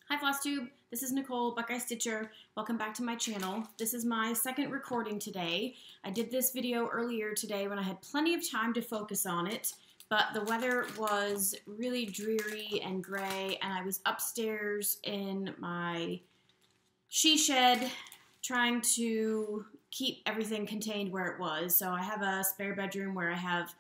Hi Flosstube, this is Nicole Buckeye Stitcher. Welcome back to my channel. This is my second recording today. I did this video earlier today when I had plenty of time to focus on it, but the weather was really dreary and gray, and I was upstairs in my she shed trying to keep everything contained where it was. So I have a spare bedroom where I have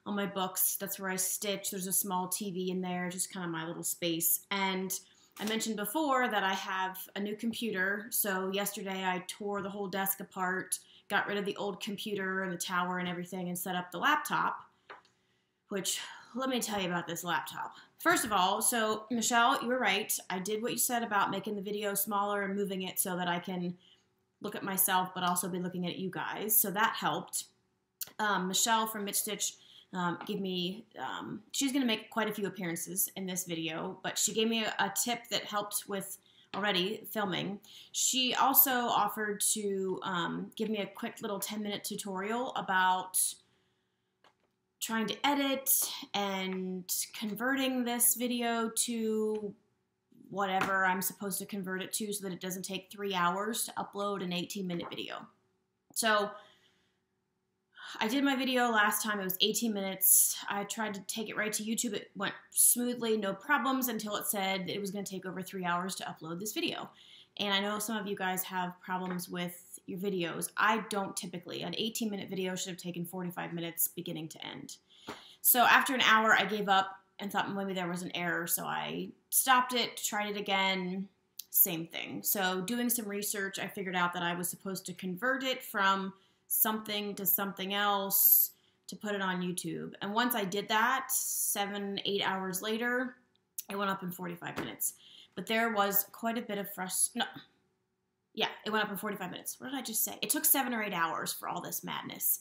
all my books. That's where I stitch. There's a small TV in there, just kind of my little space. And I mentioned before that I have a new computer, so yesterday I tore the whole desk apart, got rid of the old computer and the tower and everything, and set up the laptop, which, let me tell you about this laptop. First of all, so Michelle, you were right. I did what you said about making the video smaller and moving it so that I can look at myself, but also be looking at you guys, so that helped. Michelle from Mitch Stitch gave me, she's going to make quite a few appearances in this video, but she gave me a tip that helped with already filming. She also offered to give me a quick little 10-minute tutorial about trying to edit and converting this video to whatever I'm supposed to convert it to so that it doesn't take 3 hours to upload an 18-minute video. So I did my video last time. It was 18 minutes. I tried to take it right to YouTube. It went smoothly, no problems, until it said that it was going to take over 3 hours to upload this video. And I know some of you guys have problems with your videos. I don't typically. An 18-minute video should have taken 45 minutes beginning to end. So after an hour, I gave up and thought maybe there was an error. So I stopped it, tried it again, same thing. So doing some research, I figured out that I was supposed to convert it from something to something else to put it on YouTube. And once I did that, 7-8 hours later, it went up in 45 minutes. But there was quite a bit of it went up in 45 minutes. What did I just say? It took 7 or 8 hours for all this madness.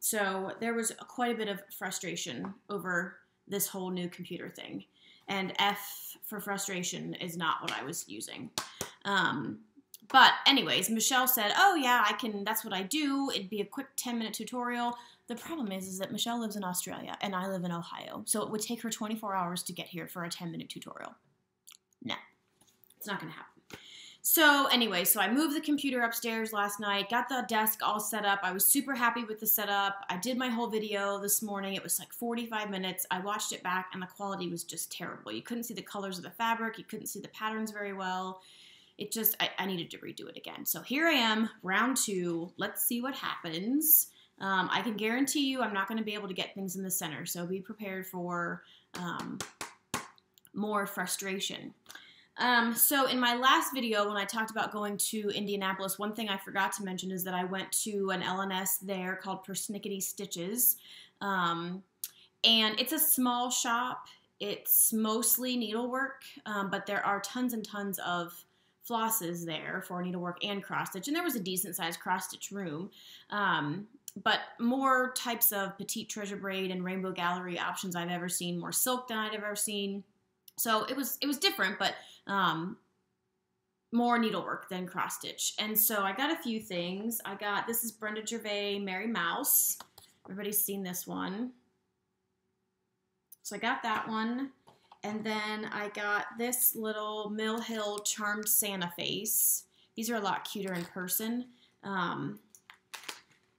So there was quite a bit of frustration over this whole new computer thing. And F for frustration is not what I was using. But anyways, Michelle said, oh yeah, that's what I do. It'd be a quick 10-minute tutorial. The problem is that Michelle lives in Australia and I live in Ohio. So it would take her 24 hours to get here for a 10-minute tutorial. No, it's not going to happen. So anyway, so I moved the computer upstairs last night, got the desk all set up. I was super happy with the setup. I did my whole video this morning. It was like 45 minutes. I watched it back and the quality was just terrible. You couldn't see the colors of the fabric. You couldn't see the patterns very well. It just, I needed to redo it again. So here I am, round 2. Let's see what happens. I can guarantee you I'm not going to be able to get things in the center, so be prepared for more frustration. So in my last video, when I talked about going to Indianapolis, one thing I forgot to mention is that I went to an LNS there called Persnickety Stitches. And it's a small shop. It's mostly needlework, but there are tons and tons of flosses there for needlework and cross stitch, and there was a decent sized cross stitch room, but more types of petite treasure braid and rainbow gallery options I've ever seen, more silk than I'd ever seen. So it was different, but more needlework than cross stitch. And so I got a few things. This is Brenda Gervais Mary Mouse. Everybody's seen this one. So I got that one. And then I got this little Mill Hill Charmed Santa face. These are a lot cuter in person. And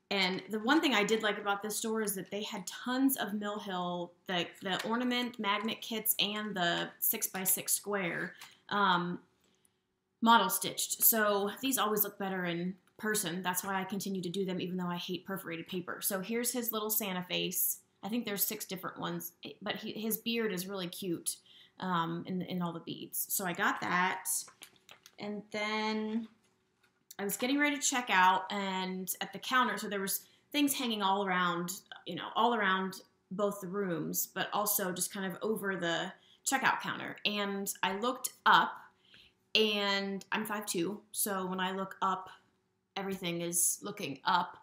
the one thing I did like about this store is that they had tons of Mill Hill, the ornament magnet kits and the 6x6 square model stitched. So these always look better in person. That's why I continue to do them even though I hate perforated paper. So here's his little Santa face. I think there's 6 different ones, but his beard is really cute in all the beads. So I got that, and then I was getting ready to check out, and at the counter, so there was things hanging all around, all around both the rooms, but also just kind of over the checkout counter. And I looked up, and I'm 5'2", so when I look up, everything is looking up.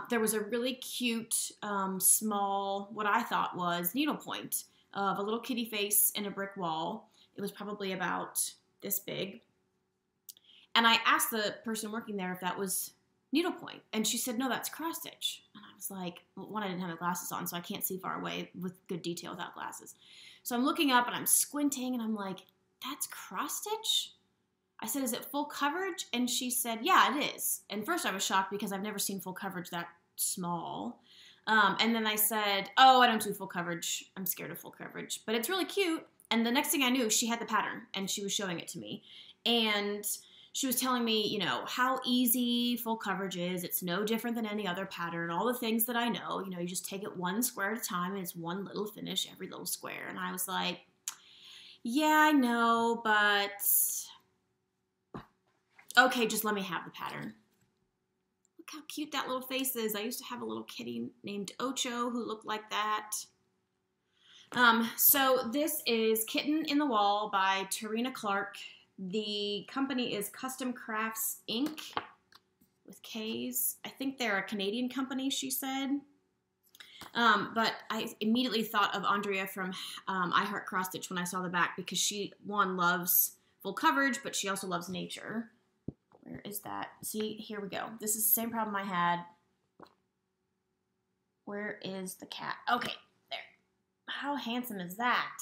There was a really cute, small, what I thought was needlepoint of a little kitty face in a brick wall. It was probably about this big. And I asked the person working there if that was needlepoint. And she said, no, that's cross stitch. And I was like, well, one, I didn't have my glasses on, so I can't see far away with good detail without glasses. So I'm looking up and I'm squinting and I'm like, that's cross stitch? I said, is it full coverage? And she said, yeah, it is. And first I was shocked because I've never seen full coverage that small. And then I said, oh, I don't do full coverage. I'm scared of full coverage, but it's really cute. And the next thing I knew, she had the pattern and she was showing it to me. And she was telling me, you know, how easy full coverage is. It's no different than any other pattern. All the things that I know, you know, you just take it one square at a time and it's one little finish every little square. And I was like, yeah, I know, but okay, just let me have the pattern. Look how cute that little face is. I used to have a little kitty named Ocho who looked like that. So this is Kitten in the Wall by Tarina Clark. The company is Kustom Krafts Inc. with K's. I think they're a Canadian company, she said. But I immediately thought of Andrea from I Heart Cross Stitch when I saw the back because she, one, loves full coverage, but she also loves nature. Where is that? See, here we go. This is the same problem I had. Where is the cat? Okay, there. How handsome is that?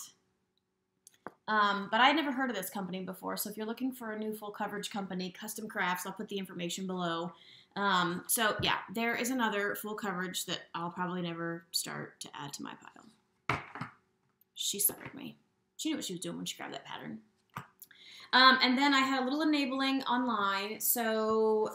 But I'd never heard of this company before, so if you're looking for a new full coverage company, Kustom Krafts, I'll put the information below. So yeah, there is another full coverage that I'll probably never start to add to my pile. She started me. She knew what she was doing when she grabbed that pattern. And then I had a little enabling online. So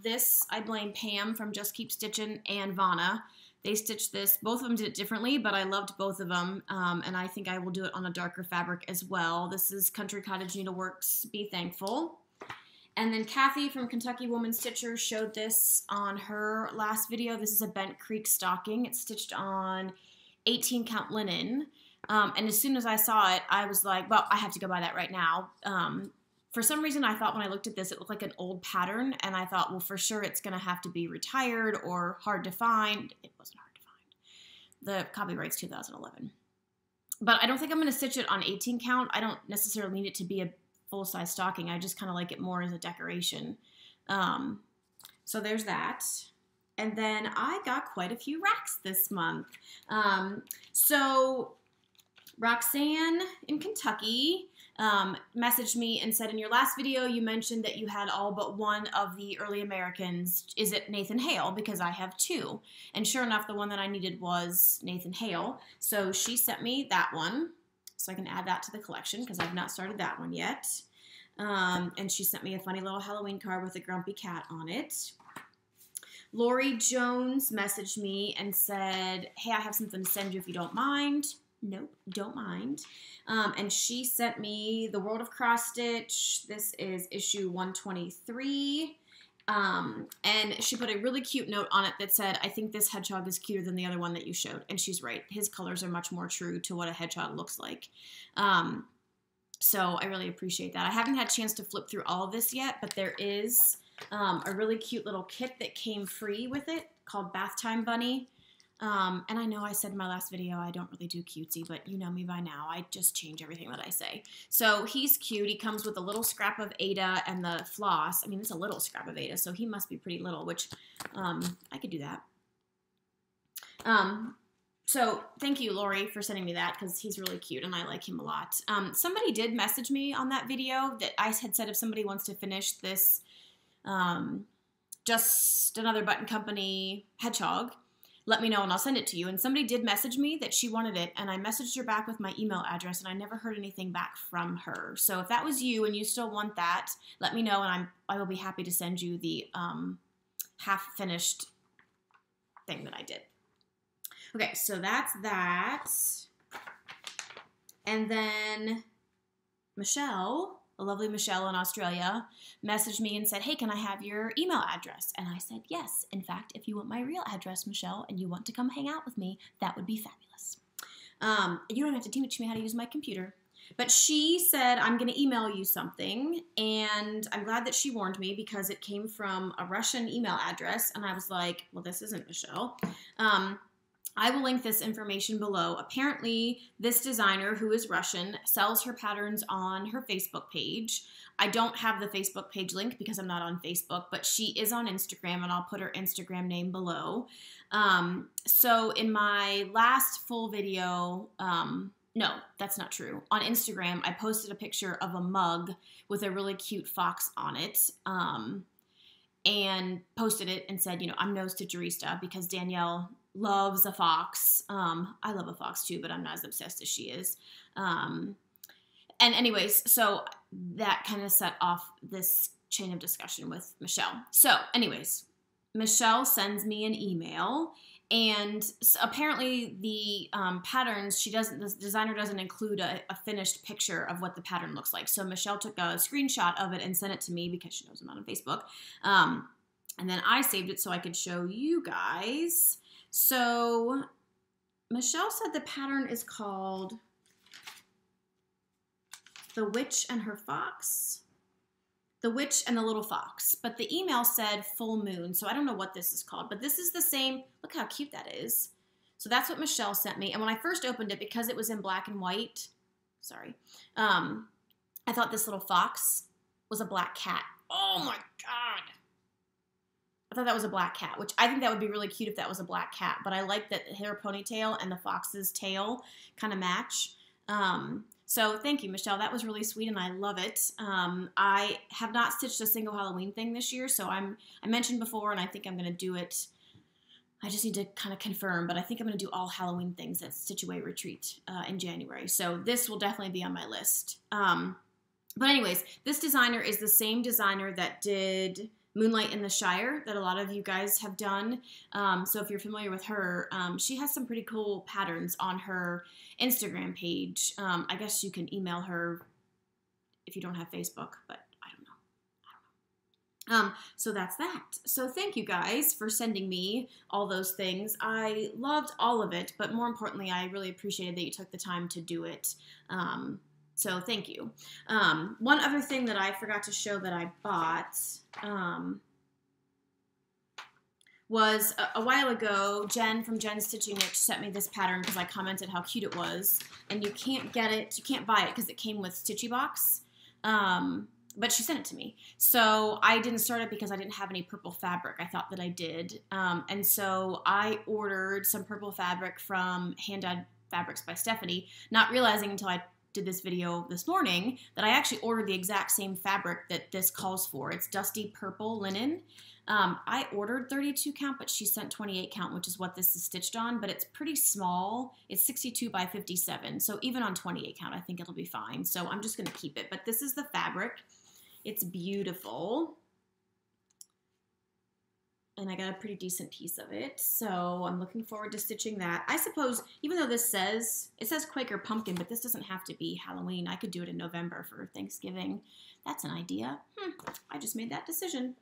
this, I blame Pam from Just Keep Stitching and Vanna. They stitched this. Both of them did it differently, but I loved both of them. And I think I will do it on a darker fabric as well. This is Country Cottage Needleworks Be Thankful. And then Kathy from Kentucky Woman Stitcher showed this on her last video. This is a Bent Creek stocking. It's stitched on 18 count linen. And as soon as I saw it, I was like, well, I have to go buy that right now. For some reason, I thought when I looked at this, it looked like an old pattern. And I thought, well, for sure, it's going to have to be retired or hard to find. It wasn't hard to find. The copyright's 2011. But I don't think I'm going to stitch it on 18 count. I don't necessarily need it to be a full-size stocking. I just kind of like it more as a decoration. So there's that. And then I got quite a few racks this month. So Roxanne in Kentucky messaged me and said, in your last video, you mentioned that you had all but one of the early Americans. Is it Nathan Hale? Because I have two. And sure enough, the one that I needed was Nathan Hale. So she sent me that one. So I can add that to the collection because I've not started that one yet. And she sent me a funny little Halloween card with a grumpy cat on it. Lori Jones messaged me and said, hey, I have something to send you if you don't mind. Nope, don't mind. And she sent me The World of Cross Stitch. This is issue 123. And she put a really cute note on it that said, I think this hedgehog is cuter than the other one that you showed. And she's right. His colors are much more true to what a hedgehog looks like. So I really appreciate that. I haven't had a chance to flip through all of this yet, but there is a really cute little kit that came free with it called Bath Time Bunny. And I know I said in my last video I don't really do cutesy, but you know me by now. I just change everything that I say. So he's cute. He comes with a little scrap of Ada and the floss. I mean, it's a little scrap of Ada, so he must be pretty little, which I could do that. So thank you, Lori, for sending me that because he's really cute and I like him a lot. Somebody did message me on that video that I had said if somebody wants to finish this Just Another Button Company hedgehog, let me know and I'll send it to you. And somebody did message me that she wanted it, and I messaged her back with my email address, and I never heard anything back from her. So if that was you and you still want that, let me know, and I will be happy to send you the half-finished thing that I did. Okay, so that's that. And then Michelle, a lovely Michelle in Australia, messaged me and said, hey, can I have your email address? And I said, yes. In fact, if you want my real address, Michelle, and you want to come hang out with me, that would be fabulous. You don't have to teach me how to use my computer. But she said, I'm going to email you something, and I'm glad that she warned me because it came from a Russian email address, and I was like, well, this isn't Michelle. I will link this information below. Apparently, this designer, who is Russian, sells her patterns on her Facebook page. I don't have the Facebook page link because I'm not on Facebook, but she is on Instagram, and I'll put her Instagram name below. So in my last full video, no, that's not true. On Instagram, I posted a picture of a mug with a really cute fox on it, and posted it and said, you know, I'm no stitcherista because Danielle loves a fox. I love a fox too, but I'm not as obsessed as she is. And anyways, so that kind of set off this chain of discussion with Michelle. So anyways, Michelle sends me an email, and apparently the patterns, the designer doesn't include a finished picture of what the pattern looks like. So Michelle took a screenshot of it and sent it to me because she knows I'm not on Facebook. And then I saved it so I could show you guys. So Michelle said the pattern is called The Witch and Her Fox. The Witch and the Little Fox. But the email said Full Moon, so I don't know what this is called. But this is the same. Look how cute that is. So that's what Michelle sent me. And when I first opened it, because it was in black and white, sorry, I thought this little fox was a black cat. Oh my God. I thought that was a black cat, which I think that would be really cute if that was a black cat. But I like that her ponytail and the fox's tail kind of match. So thank you, Michelle. That was really sweet, and I love it. I have not stitched a single Halloween thing this year, so I mentioned before, and I think I'm going to do it. I just need to kind of confirm, but I think I'm going to do all Halloween things at Stitch Away Retreat in January. So this will definitely be on my list. But anyways, this designer is the same designer that did Moonlight in the Shire that a lot of you guys have done. So if you're familiar with her, she has some pretty cool patterns on her Instagram page. I guess you can email her if you don't have Facebook, but I don't know. So that's that. So thank you guys for sending me all those things. I loved all of it, but more importantly, I really appreciated that you took the time to do it. So thank you. One other thing that I forgot to show that I bought was a while ago, Jen from Jen's Stitching Niche sent me this pattern because I commented how cute it was. And you can't get it, you can't buy it because it came with Stitchy Box. But she sent it to me. So I didn't start it because I didn't have any purple fabric. I thought that I did. And so I ordered some purple fabric from Hand Dyed Fabrics by Stephanie, not realizing until I did this video this morning that I actually ordered the exact same fabric that this calls for. It's dusty purple linen. I ordered 32 count, but she sent 28 count, which is what this is stitched on, but it's pretty small. It's 62 by 57. So even on 28 count, I think it'll be fine. So I'm just going to keep it, but this is the fabric. It's beautiful. And I got a pretty decent piece of it, so I'm looking forward to stitching that. I suppose, even though this says, it says Quaker Pumpkin, but this doesn't have to be Halloween. I could do it in November for Thanksgiving. That's an idea. I just made that decision.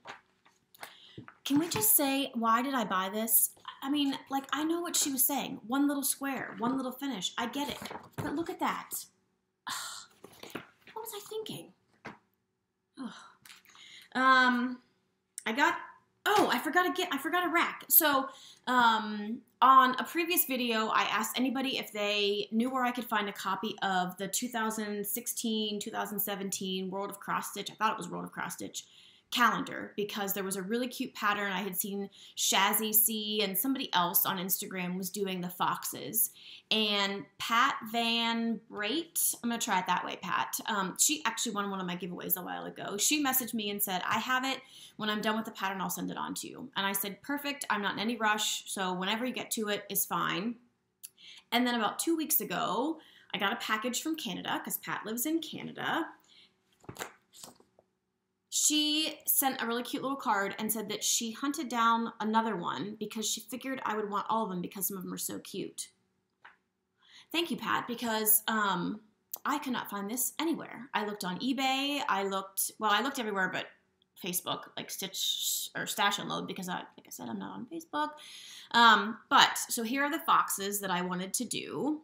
Can we just say, why did I buy this? I mean, like, I know what she was saying. One little square, one little finish. I get it. But look at that. Ugh. What was I thinking? Ugh. I forgot a rack. So, on a previous video, I asked anybody if they knew where I could find a copy of the 2016-2017 World of Cross Stitch. I thought it was World of Cross Stitch calendar because there was a really cute pattern I had seen Shazzy see, and somebody else on Instagram was doing the foxes. And Pat Van Brate, I'm going to try it that way, Pat. She actually won one of my giveaways a while ago. She messaged me and said, I have it. When I'm done with the pattern, I'll send it on to you. And I said, perfect. I'm not in any rush, so whenever you get to it is fine. And then about 2 weeks ago, I got a package from Canada because Pat lives in Canada. She sent a really cute little card and said that she hunted down another one because she figured I would want all of them because some of them are so cute. Thank you, Pat, because I could not find this anywhere. I looked on eBay. I looked everywhere but Facebook, like Stitch or Stash Unload, because like I said, I'm not on Facebook. But so here are the foxes that I wanted to do.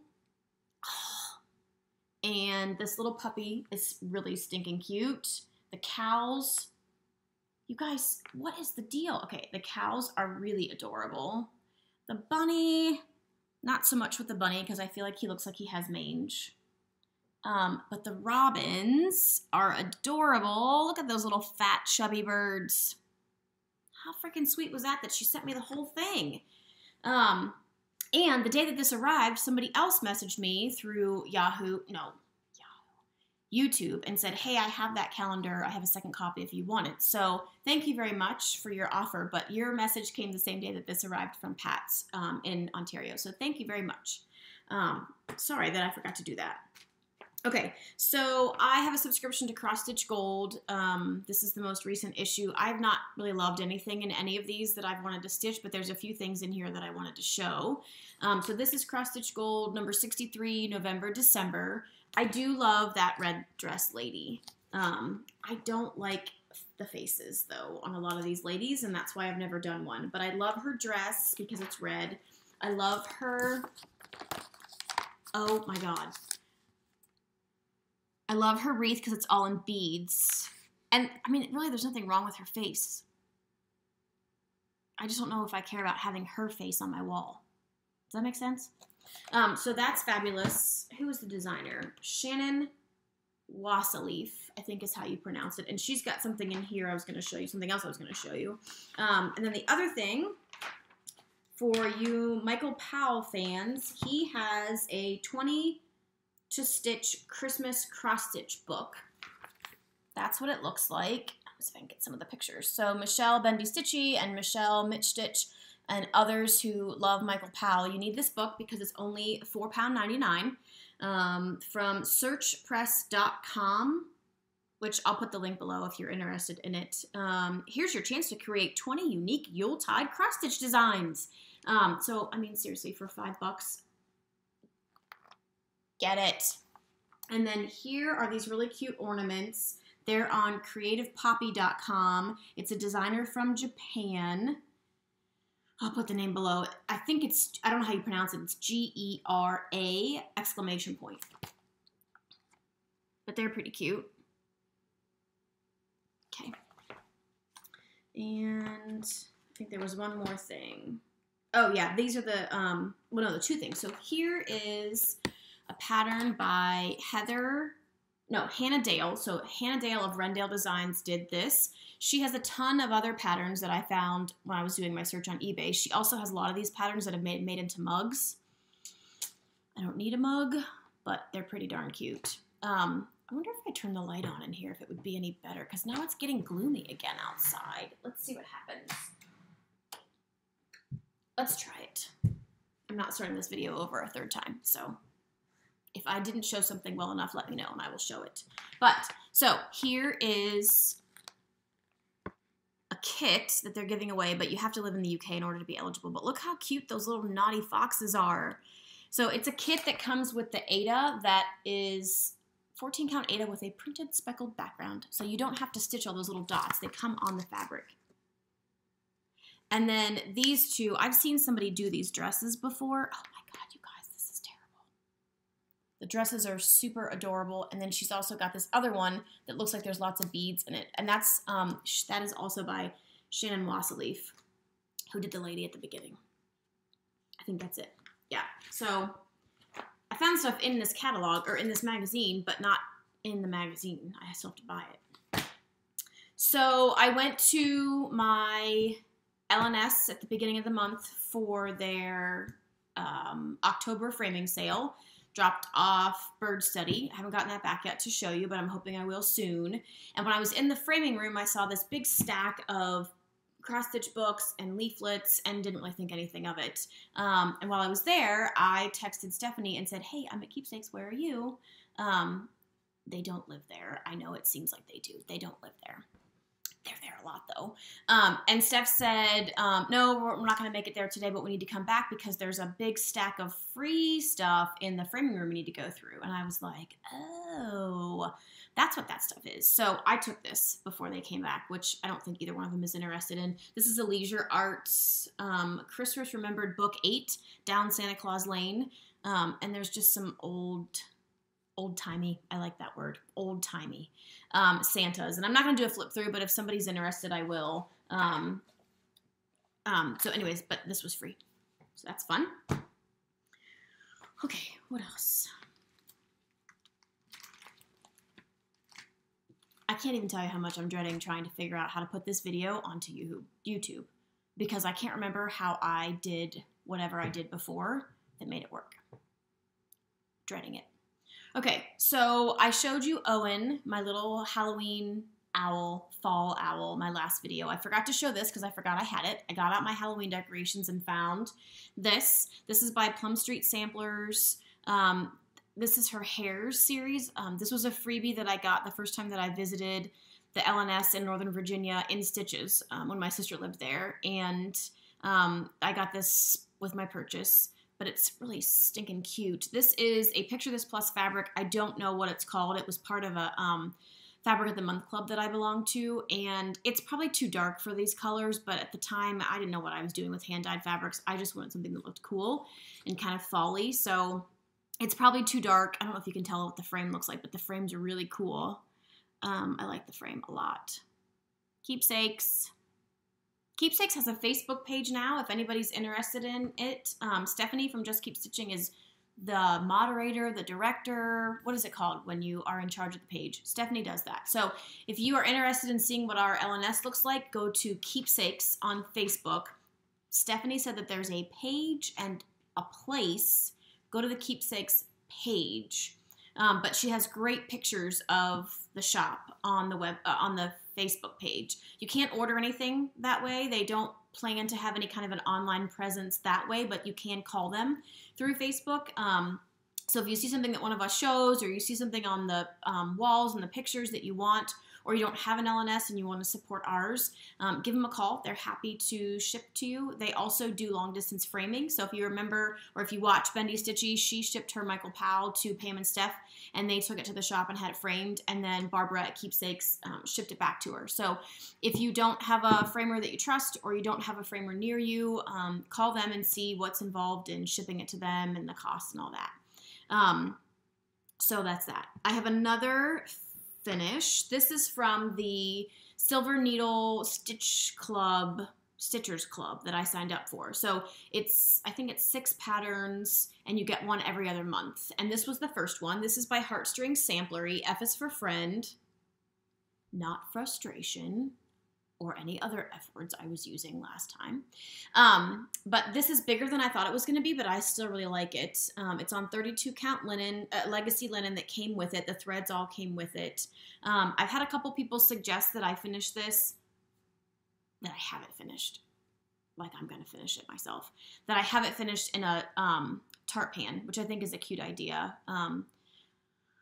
And this little puppy is really stinking cute. The cows, you guys, what is the deal? Okay, the cows are really adorable. The bunny, not so much with the bunny because I feel like he looks like he has mange. But the robins are adorable. Look at those little fat, chubby birds. How freaking sweet was that she sent me the whole thing? And the day that this arrived, somebody else messaged me through YouTube and said, hey, I have that calendar. I have a second copy if you want it. So thank you very much for your offer, but your message came the same day that this arrived from Pat's in Ontario. So thank you very much. Sorry that I forgot to do that. Okay, so I have a subscription to Cross Stitch Gold. This is the most recent issue. I've not really loved anything in any of these that I've wanted to stitch, but there's a few things in here that I wanted to show. So this is Cross Stitch Gold, number 63, November, December. I do love that red dress lady. I don't like the faces, though, on a lot of these ladies, and that's why I've never done one. But I love her dress because it's red. I love her... Oh, my God. I love her wreath because it's all in beads. And, I mean, really, there's nothing wrong with her face. I just don't know if I care about having her face on my wall. Does that make sense? So that's fabulous. Who is the designer? Shannon Wassaleaf, I think is how you pronounce it. And she's got something in here I was going to show you, something else I was going to show you. And then the other thing, for you Michael Powell fans, he has a 20 to stitch Christmas cross stitch book. That's what it looks like. Let's see if I can get some of the pictures. So Michelle Bendy Stitchy and Michelle Mitch Stitch and others who love Michael Powell, you need this book because it's only £4.99 from searchpress.com, which I'll put the link below if you're interested in it. Here's your chance to create 20 unique Yuletide cross stitch designs. So, I mean, seriously, for $5, get it. And then here are these really cute ornaments. They're on creativepoppy.com. It's a designer from Japan. I'll put the name below. I think it's, I don't know how you pronounce it. It's G-E-R-A exclamation point. But they're pretty cute. Okay. And I think there was one more thing. Oh, yeah, these are the, well, no, the two things. So here is a pattern by Hannah Dale. So Hannah Dale of Rendale Designs did this. She has a ton of other patterns that I found when I was doing my search on eBay. She also has a lot of these patterns that have made into mugs. I don't need a mug, but they're pretty darn cute. I wonder if I turn the light on in here, if it would be any better, because now it's getting gloomy again outside. Let's see what happens. Let's try it. I'm not starting this video over a third time, so if I didn't show something well enough, let me know and I will show it. But, so here is a kit that they're giving away, but you have to live in the UK in order to be eligible. But look how cute those little naughty foxes are. So it's a kit that comes with the Aida that is 14 count Aida with a printed speckled background. So you don't have to stitch all those little dots. They come on the fabric. And then these two, I've seen somebody do these dresses before. Oh my God, you guys, this is terrible. The dresses are super adorable. And then she's also got this other one that looks like there's lots of beads in it. And that's, that is also by Shannon Wassaleaf, who did the lady at the beginning. I think that's it. Yeah, so I found stuff in this catalog, or in this magazine, but not in the magazine. I still have to buy it. So I went to my LNS at the beginning of the month for their October framing sale. Dropped off Bird Study. I haven't gotten that back yet to show you, but I'm hoping I will soon. And when I was in the framing room, I saw this big stack of cross-stitch books and leaflets and didn't really think anything of it. And while I was there, I texted Stephanie and said, hey, I'm at Keepsakes. Where are you? They don't live there. I know it seems like they do. They don't live there. They're there a lot, though. And Steph said, no, we're not going to make it there today, but we need to come back because there's a big stack of free stuff in the framing room we need to go through. And I was like, oh, that's what that stuff is. So I took this before they came back, which I don't think either one of them is interested in. This is a Leisure Arts Christmas Remembered Book 8, Down Santa Claus Lane. And there's just some old-timey, I like that word, old-timey Santas. And I'm not going to do a flip through, but if somebody's interested, I will. So anyways, but this was free. So that's fun. Okay, what else? I can't even tell you how much I'm dreading trying to figure out how to put this video onto YouTube because I can't remember how I did whatever I did before that made it work. Dreading it. Okay, so I showed you Owen, my little Halloween owl, fall owl, my last video. I forgot to show this because I forgot I had it. I got out my Halloween decorations and found this. This is by Plum Street Samplers. This is her hairs series. This was a freebie that I got the first time that I visited the LNS in Northern Virginia in Stitches when my sister lived there. And I got this with my purchase, but it's really stinking cute. This is a Picture This Plus fabric. I don't know what it's called. It was part of a Fabric of the Month club that I belong to, and it's probably too dark for these colors, but at the time, I didn't know what I was doing with hand-dyed fabrics. I just wanted something that looked cool and kind of fall-y, so it's probably too dark. I don't know if you can tell what the frame looks like, but the frames are really cool. I like the frame a lot. Keepsakes. Keepsakes has a Facebook page now, if anybody's interested in it. Stephanie from Just Keep Stitching is the moderator, the director, what is it called when you are in charge of the page? Stephanie does that. So if you are interested in seeing what our LNS looks like, go to Keepsakes on Facebook. Stephanie said that there's a page and a place. Go to the Keepsakes page. But she has great pictures of the shop on the on the Facebook page. You can't order anything that way. They don't plan to have any kind of an online presence that way, but you can call them through Facebook. So if you see something that one of us shows, or you see something on the walls and the pictures that you want, or you don't have an LNS and you want to support ours, give them a call. They're happy to ship to you. They also do long distance framing. So if you remember, or if you watch Bendy Stitchy, she shipped her Michael Powell to Pam and Steph, and they took it to the shop and had it framed, and then Barbara at Keepsakes shipped it back to her. So if you don't have a framer that you trust, or you don't have a framer near you, call them and see what's involved in shipping it to them and the cost and all that. So that's that. I have another finish. This is from the Silver Needle Stitch Club, Stitchers Club that I signed up for. So I think it's 6 patterns, and you get one every other month. And this was the first one. This is by Heartstring Samplery. F is for friend, not frustration, or any other F words I was using last time. But this is bigger than I thought it was going to be, but I still really like it. It's on 32 count linen, legacy linen that came with it. The threads all came with it. I've had a couple people suggest that I finish this, that I have it finished, like I'm going to finish it myself, that I have it finished in a tart pan, which I think is a cute idea.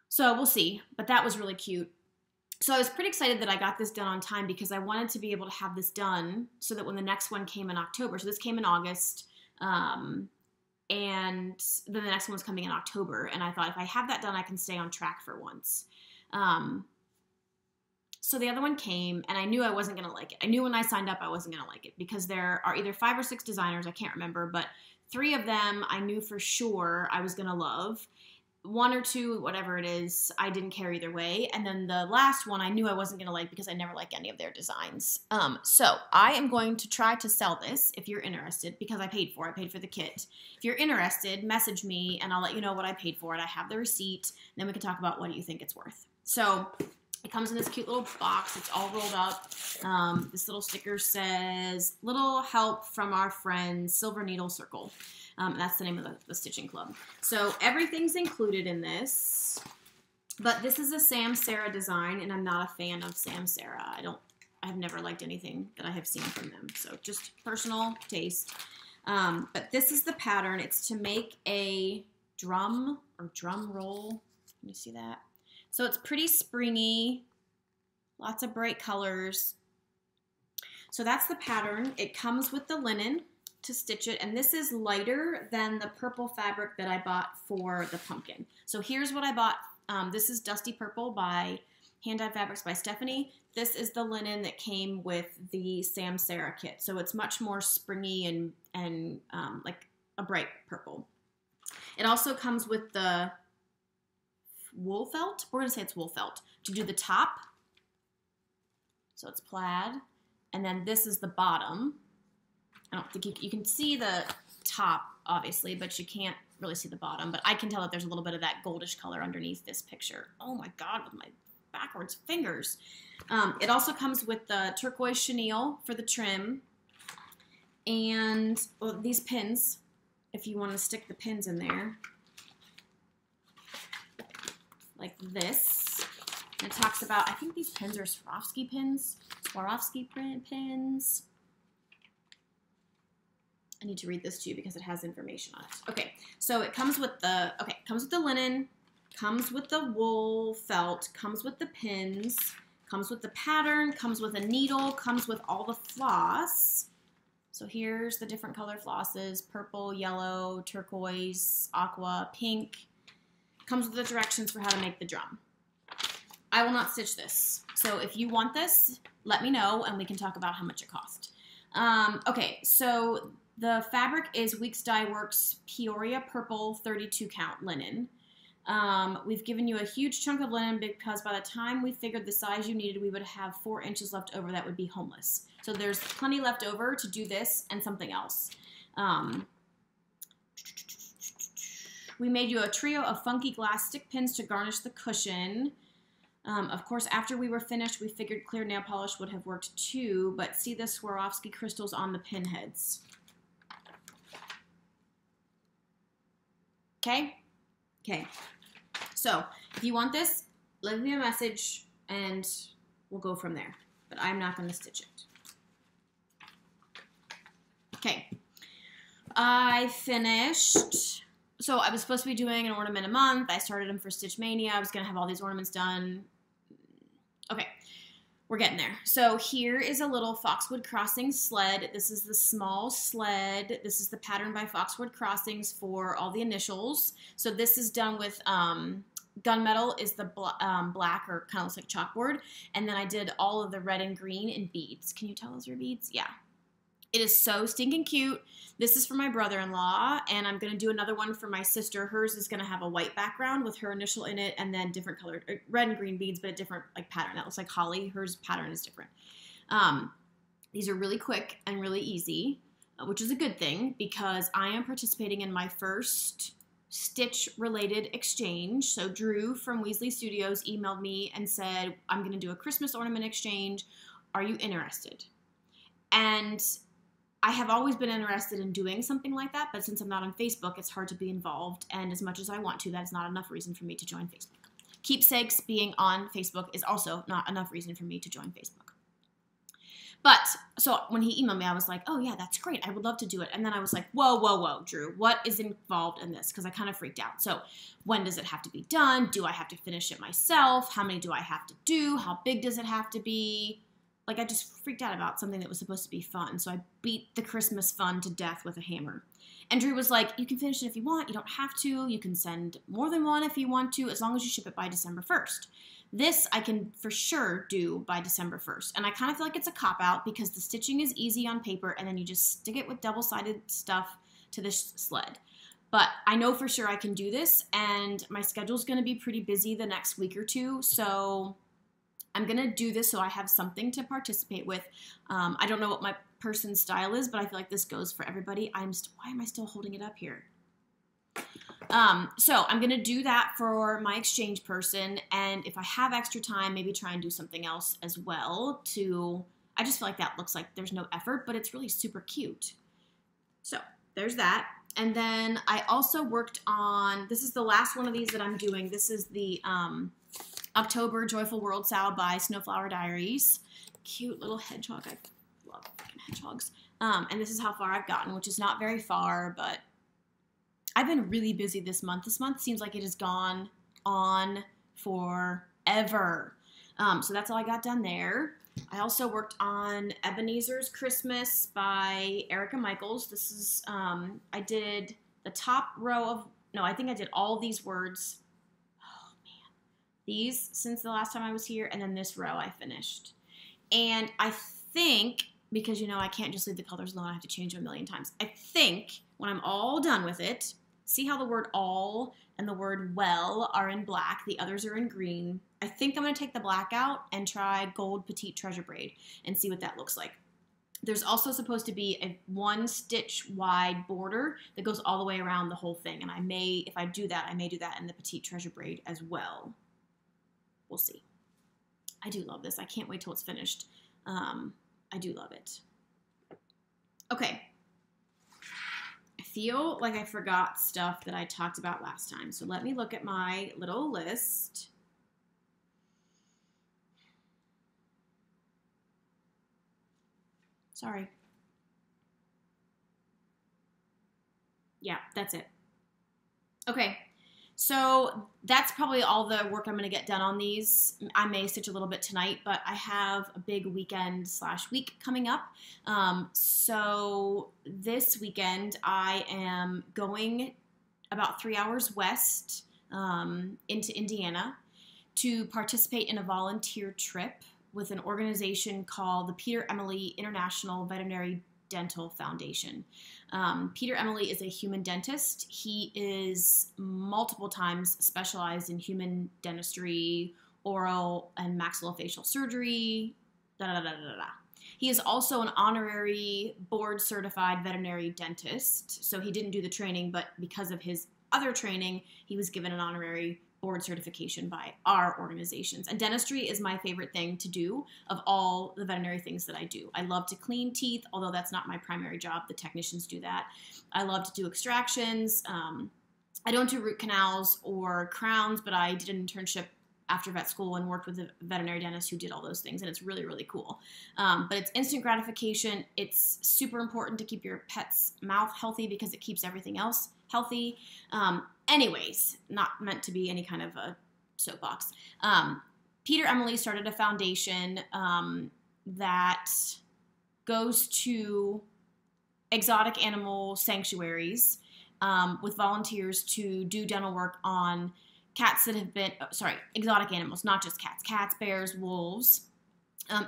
So we'll see, but that was really cute. So I was pretty excited that I got this done on time, because I wanted to be able to have this done so that when the next one came in October, so this came in August, and then the next one was coming in October, and I thought if I have that done, I can stay on track for once. So the other one came, and I knew I wasn't going to like it. I knew when I signed up I wasn't going to like it, because there are either 5 or 6 designers, I can't remember, but 3 of them I knew for sure I was going to love. 1 or 2, whatever it is, I didn't care either way. And then the last one I knew I wasn't going to like, because I never like any of their designs. So I am going to try to sell this if you're interested, because I paid for the kit. If you're interested, message me and I'll let you know what I paid for it. I have the receipt, and then we can talk about what do you think it's worth. So it comes in this cute little box. It's all rolled up. This little sticker says, "Little help from our friends, Silver Needle Circle." That's the name of the stitching club. So everything's included in this, but this is a Sam Sarah design, and I'm not a fan of Sam Sarah. I've never liked anything that I have seen from them. So just personal taste. But this is the pattern. It's to make a drum or drum roll. Can you see that? So it's pretty springy, lots of bright colors. So that's the pattern. It comes with the linen to stitch it, and this is lighter than the purple fabric that I bought for the pumpkin. So here's what I bought. This is Dusty Purple by Hand Dyed Fabrics by Stephanie. This is the linen that came with the Sam Sarah kit. So it's much more springy and like a bright purple. It also comes with the wool felt. We're gonna say it's wool felt to do the top. So it's plaid, and then this is the bottom. I don't think you can see the top, obviously, but you can't really see the bottom. But I can tell that there's a little bit of that goldish color underneath this picture. Oh my God, with my backwards fingers. It also comes with the turquoise chenille for the trim, and these pins if you want to stick the pins in there, like this. And it talks about, I think these pins are Swarovski pins. Swarovski pins. I need to read this too because it has information on it. Okay, so it comes with the, comes with the linen, comes with the wool felt, comes with the pins, comes with the pattern, comes with a needle, comes with all the floss. So here's the different color flosses: purple, yellow, turquoise, aqua, pink. Comes with the directions for how to make the drum. I will not stitch this. So if you want this, let me know and we can talk about how much it cost. Okay, so the fabric is Weeks Dye Works Peoria Purple 32 count linen. We've given you a huge chunk of linen because by the time we figured the size you needed, we would have 4 inches left over that would be homeless. So there's plenty left over to do this and something else. We made you a trio of funky glass stick pins to garnish the cushion. Of course, after we were finished, we figured clear nail polish would have worked too, but see the Swarovski crystals on the pin heads. Okay? Okay. So, if you want this, leave me a message and we'll go from there. But I'm not going to stitch it. Okay. I finished. So, I was supposed to be doing an ornament a month. I started them for Stitch Mania. I was going to have all these ornaments done. Okay. We're getting there. So here is a little Foxwood Crossings sled. This is the small sled. This is the pattern by Foxwood Crossings for all the initials. So this is done with gunmetal is the black, or kind of looks like chalkboard. And then I did all of the red and green in beads. Can you tell those are beads? Yeah. It is so stinking cute. This is for my brother-in-law, and I'm going to do another one for my sister. Hers is going to have a white background with her initial in it, and then different colored, red and green beads, but a different like pattern. That looks like holly. Hers pattern is different. These are really quick and really easy, which is a good thing because I am participating in my first stitch-related exchange. So Drew from Weasley Studios emailed me and said, I'm going to do a Christmas ornament exchange. Are you interested? And I have always been interested in doing something like that, but since I'm not on Facebook, it's hard to be involved, and as much as I want to, that is not enough reason for me to join Facebook. Keepsakes being on Facebook is also not enough reason for me to join Facebook. But, so when he emailed me, I was like, oh yeah, that's great, I would love to do it. And then I was like, whoa, whoa, whoa, Drew, what is involved in this? Because I kind of freaked out. So, when does it have to be done? Do I have to finish it myself? How many do I have to do? How big does it have to be? Like, I just freaked out about something that was supposed to be fun. So I beat the Christmas fun to death with a hammer. And Drew was like, you can finish it if you want. You don't have to. You can send more than one if you want to, as long as you ship it by December 1st. This I can for sure do by December 1st. And I kind of feel like it's a cop-out because the stitching is easy on paper, and then you just stick it with double-sided stuff to this sled. But I know for sure I can do this, and my schedule's going to be pretty busy the next week or two, so I'm going to do this so I have something to participate with. I don't know what my person's style is, but I feel like this goes for everybody. Why am I still holding it up here? So I'm going to do that for my exchange person, and if I have extra time, maybe try and do something else as well I just feel like that looks like there's no effort, but it's really super cute. So there's that. And then I also worked on, this is the last one of these that I'm doing. This is the, October Joyful World Sal by Snowflower Diaries. Cute little hedgehog. I love freaking hedgehogs. And this is how far I've gotten, which is not very far, but I've been really busy this month. This month seems like it has gone on forever. So that's all I got done there. I also worked on Ebenezer's Christmas by Erica Michaels. This is, I did the top row of, no, I think I did all these words. These since the last time I was here, and then this row I finished. And I think, because you know I can't just leave the colors alone, I have to change them a million times. I think when I'm all done with it, see how the word all and the word well are in black, the others are in green. I think I'm going to take the black out and try gold petite treasure braid and see what that looks like. There's also supposed to be a 1 stitch wide border that goes all the way around the whole thing, and I may, if I do that, I may do that in the petite treasure braid as well. We'll see. I do love this. I can't wait till it's finished. I do love it. Okay. I feel like I forgot stuff that I talked about last time. So let me look at my little list. Sorry. Yeah, that's it. Okay, so that's probably all the work I'm going to get done on these. I may stitch a little bit tonight, but I have a big weekend/week coming up. So this weekend I am going about 3 hours west into Indiana to participate in a volunteer trip with an organization called the Peter Emily International Veterinary Dental Foundation. Peter Emily is a human dentist. He is multiple times specialized in human dentistry, oral and maxillofacial surgery, He is also an honorary board certified veterinary dentist. So he didn't do the training, but because of his other training, he was given an honorary board certification by our organizations. And dentistry is my favorite thing to do of all the veterinary things that I do. I love to clean teeth, although that's not my primary job. The technicians do that. I love to do extractions. I don't do root canals or crowns, but I did an internship after vet school and worked with a veterinary dentist who did all those things, and it's really, really cool. But it's instant gratification. It's super important to keep your pet's mouth healthy because it keeps everything else healthy. Anyways, not meant to be any kind of a soapbox. Peter Emily started a foundation that goes to exotic animal sanctuaries with volunteers to do dental work on cats that have been, exotic animals, not just cats, bears, wolves,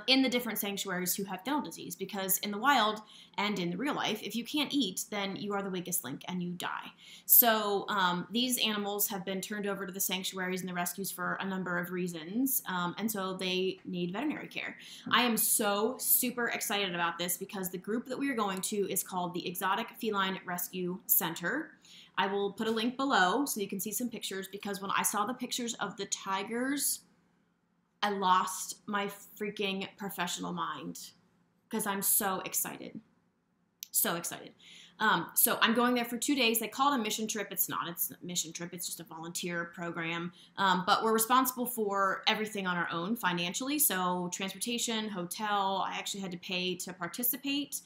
in the different sanctuaries who have dental disease. Because in the wild and in the real life, if you can't eat, then you are the weakest link and you die. So these animals have been turned over to the sanctuaries and the rescues for a number of reasons, and so they need veterinary care. I am so super excited about this because the group that we are going to is called the Exotic Feline Rescue Center. I will put a link below so you can see some pictures, because when I saw the pictures of the tigers, I lost my freaking professional mind because I'm so excited. So excited. So I'm going there for 2 days. They call it a mission trip. It's not. It's a mission trip. It's just a volunteer program. But we're responsible for everything on our own financially. So transportation, hotel. I actually had to pay to participate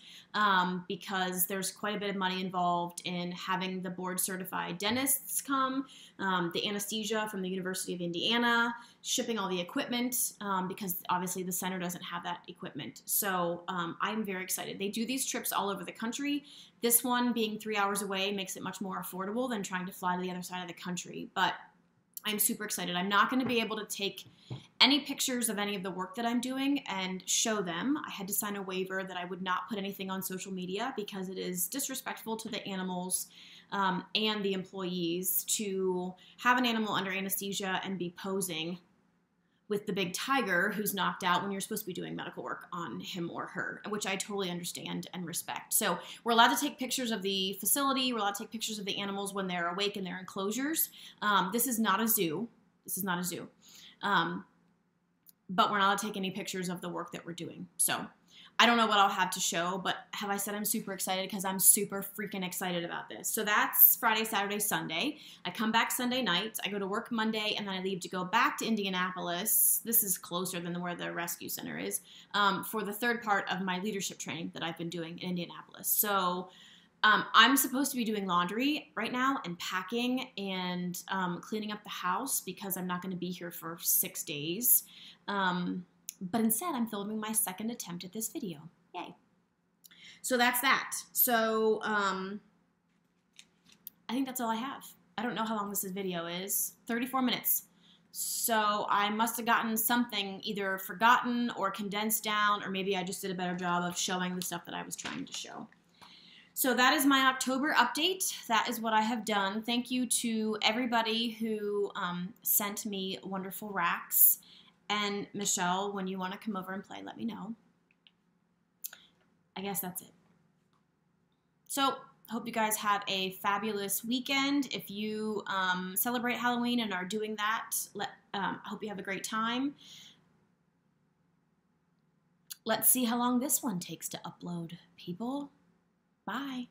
because there's quite a bit of money involved in having the board certified dentists come, the anesthesia from the University of Indiana, shipping all the equipment because obviously the center doesn't have that equipment. So I'm very excited. They do these trips all over the country. This one being 3 hours away makes it much more affordable than trying to fly to the other side of the country. But I'm super excited. I'm not going to be able to take any pictures of any of the work that I'm doing and show them. I had to sign a waiver that I would not put anything on social media because it is disrespectful to the animals and the employees to have an animal under anesthesia and be posing with the big tiger who's knocked out when you're supposed to be doing medical work on him or her, which I totally understand and respect. So we're allowed to take pictures of the facility. We're allowed to take pictures of the animals when they're awake in their enclosures. This is not a zoo. This is not a zoo. But we're not allowed to take any pictures of the work that we're doing. So I don't know what I'll have to show, but have I said I'm super excited? Because I'm super freaking excited about this. So that's Friday, Saturday, Sunday. I come back Sunday night. I go to work Monday, and then I leave to go back to Indianapolis. This is closer than where the rescue center is, for the third part of my leadership training that I've been doing in Indianapolis. So I'm supposed to be doing laundry right now and packing and cleaning up the house because I'm not going to be here for 6 days. But instead, I'm filming my second attempt at this video. Yay. So that's that. So I think that's all I have. I don't know how long this video is. 34 minutes. So I must have gotten something either forgotten or condensed down, or maybe I just did a better job of showing the stuff that I was trying to show. So that is my October update. That is what I have done. Thank you to everybody who sent me wonderful racks. And Michelle, when you want to come over and play, let me know. I guess that's it. So, hope you guys have a fabulous weekend. If you celebrate Halloween and are doing that, I hope you have a great time. Let's see how long this one takes to upload, people. Bye.